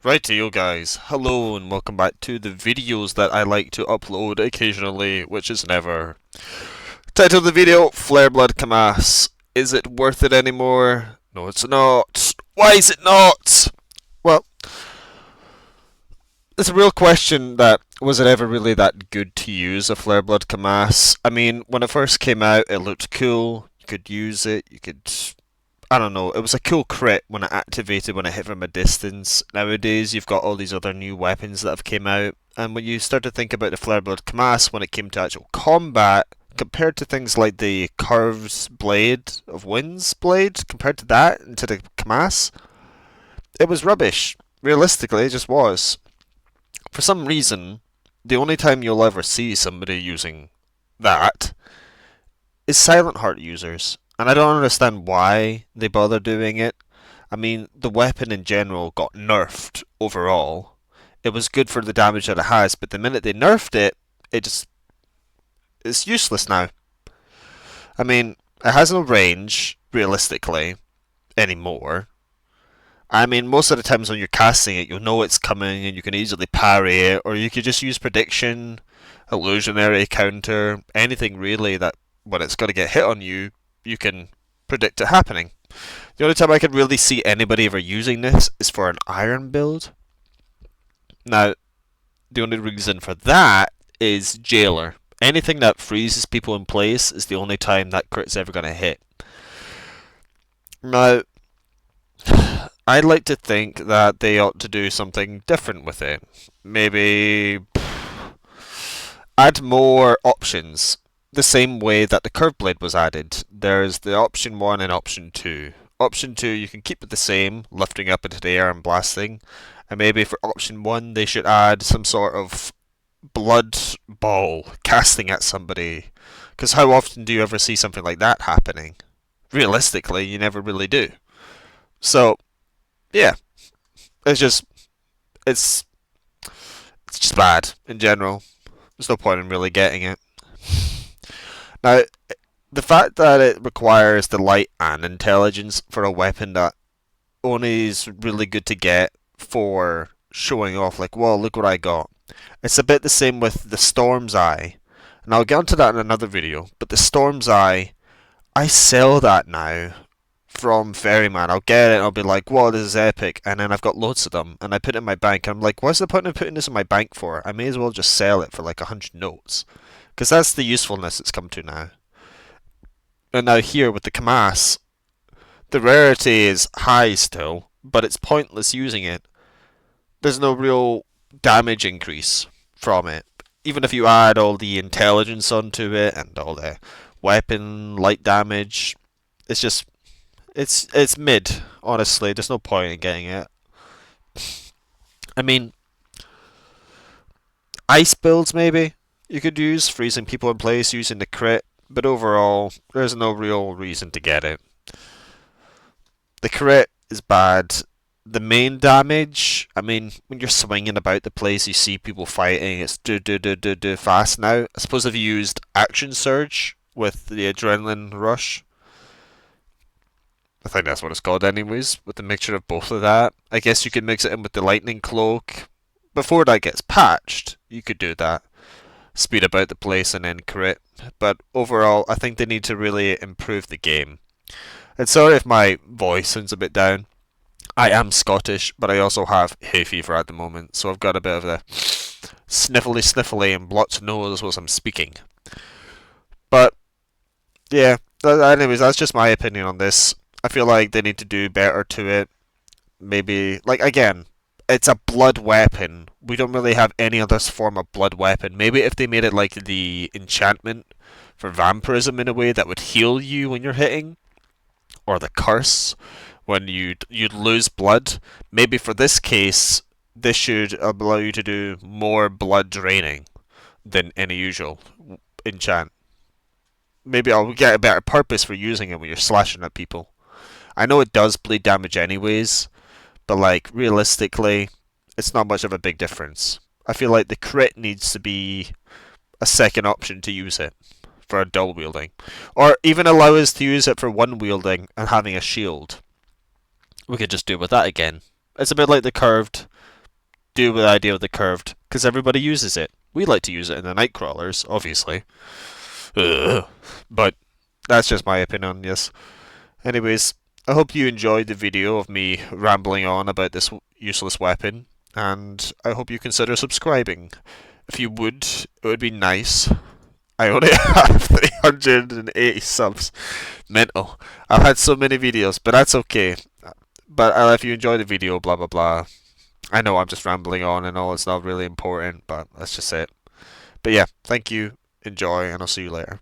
Rightio guys, hello and welcome back to the videos that I like to upload occasionally, which is never. Title of the video, Flare Blood Kamas. Is it worth it anymore? No it's not. Why is it not? Well, it's a real question that was it ever really that good to use a Flare Blood Kamas? I mean, when it first came out it looked cool, you could use it, you could I don't know, it was a cool crit when it activated when it hit from a distance. Nowadays, you've got all these other new weapons that have came out, and when you start to think about the Flareblood Kamas when it came to actual combat, compared to things like the Curved Blade of Wind's Blade, compared to that and to the Kamas, it was rubbish. Realistically, it just was. For some reason, the only time you'll ever see somebody using that is Silent Heart users. And I don't understand why they bother doing it. I mean, the weapon in general got nerfed overall. It was good for the damage that it has, but the minute they nerfed it, it's useless now. I mean, it has no range, realistically, anymore. I mean, most of the times when you're casting it, you'll know it's coming and you can easily parry it, or you could just use prediction, illusionary counter, anything really that when it's going to get hit on you, you can predict it happening. The only time I could really see anybody ever using this is for an iron build. Now, the only reason for that is Jailer. Anything that freezes people in place is the only time that crit's ever going to hit. Now, I'd like to think that they ought to do something different with it. Maybe add more options. The same way that the curve blade was added. There's the option 1 and option 2. Option 2 you can keep it the same, lifting up into the air and blasting. And maybe for option 1 they should add some sort of blood ball casting at somebody. Because how often do you ever see something like that happening? Realistically, you never really do. So, yeah, it's just it's it's just bad in general. There's no point in really getting it. Now, the fact that it requires the light and intelligence for a weapon that only is really good to get for showing off, like, well, look what I got. It's a bit the same with the Storm's Eye, and I'll get onto that in another video. But the Storm's Eye, I sell that now from Ferryman. I'll get it and I'll be like, whoa, this is epic, and then I've got loads of them, and I put it in my bank, and I'm like, what's the point of putting this in my bank for? I may as well just sell it for like 100 notes. Because that's the usefulness it's come to now. And now here with the Kamas, the rarity is high still, but it's pointless using it. There's no real damage increase from it. Even if you add all the intelligence onto it and all the weapon light damage, it's just it's mid, honestly. There's no point in getting it. I mean, ice builds maybe you could use, freezing people in place using the crit, but overall, there's no real reason to get it. The crit is bad. The main damage, I mean, when you're swinging about the place, you see people fighting, it's do fast now. I suppose if you used Action Surge with the Adrenaline Rush, I think that's what it's called anyways, with the mixture of both of that. I guess you could mix it in with the Lightning Cloak. Before that gets patched, you could do that. Speed about the place and then crit. But overall, I think they need to really improve the game. And sorry if my voice sounds a bit down. I am Scottish, but I also have hay fever at the moment, so I've got a bit of a sniffly and blocked nose as I'm speaking. But yeah, anyways, that's just my opinion on this. I feel like they need to do better to it. Maybe, like, again, it's a blood weapon. We don't really have any other form of blood weapon. Maybe if they made it like the enchantment for vampirism in a way that would heal you when you're hitting, or the curse when you'd lose blood. Maybe for this case, this should allow you to do more blood draining than any usual enchant. Maybe I'll get a better purpose for using it when you're slashing at people. I know it does bleed damage anyways, but like realistically, it's not much of a big difference. I feel like the crit needs to be a second option to use it for a dual wielding, or even allow us to use it for one wielding and having a shield. We could just do with that again. It's a bit like the curved do with the idea of the curved, because everybody uses it. We like to use it in the night crawlers, obviously. Ugh. But that's just my opinion, yes. Anyways, I hope you enjoyed the video of me rambling on about this useless weapon, and I hope you consider subscribing. If you would, it would be nice. I only have 380 subs. Mental. I've had so many videos, but that's okay. But if you enjoy the video, blah blah blah. I know I'm just rambling on and all, it's not really important, but that's just it. But yeah, thank you, enjoy, and I'll see you later.